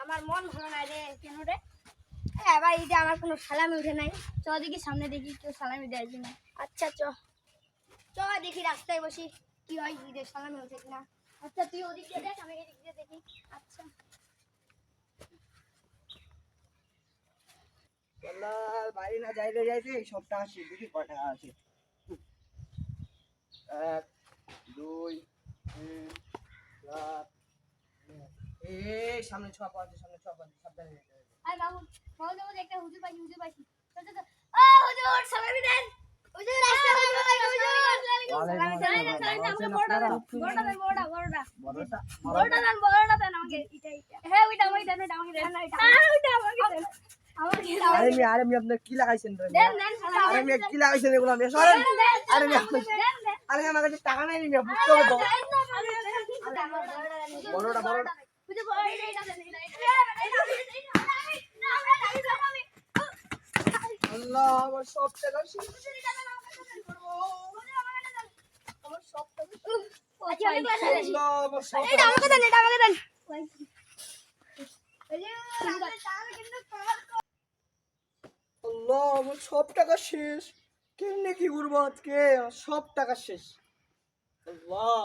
আমার মন ভালো নাই রে। কেন রে? ভাই এটা আমার কোনো সালামি উঠে নাই। চ দেখি সামনে দেখি কেউ সালামি দেয় কিনা। আচ্ছা চ চ দেখি রাস্তায় বসি কি হয়, ঈদের সালামি উঠে কিনা। আচ্ছা তুই ওদিক দিয়ে দেখ, আমি এদিক দিয়ে দেখি। আচ্ছা বাড়ি না যাইতে যাইতে সবটা আসি দেখি কটা আছে। 1 2 3 4 এই সামনে 6 5 সামনে 6 5 সাবধানে যেতে হবে। আরে বাবু বলতে বলতে একটা হুজুর পাইছি চল চল চল। ও হুজুর সালামি দেন। হুজুর আসসালামু আলাইকুম হুজুর। সালামি দেন আমাকে বড়টা দেন। বড়টা দেন বড়টা দেন আমাকে। এটা হ্যাঁ ওইটা আমাকে দেন আমাকে দেন না এটা আমাকে দেন। আরে আমি আপনার কি লাগাইছেন রে? দেন দেন আরে আমি কি লাগাইছেন এগুলো আমি সরেন। আরে আমার কাছে টাকা নাই আমি বুঝতে হবে তো। বড়টা আল্লাহ আমার সব টাকা শেষ। আল্লাহ আমার সব এটা আমাকে দেন আল্লাহ আমার সব টাকা শেষ। কেমনে কি করবো আজকে? সব টাকা শেষ। আল্লাহ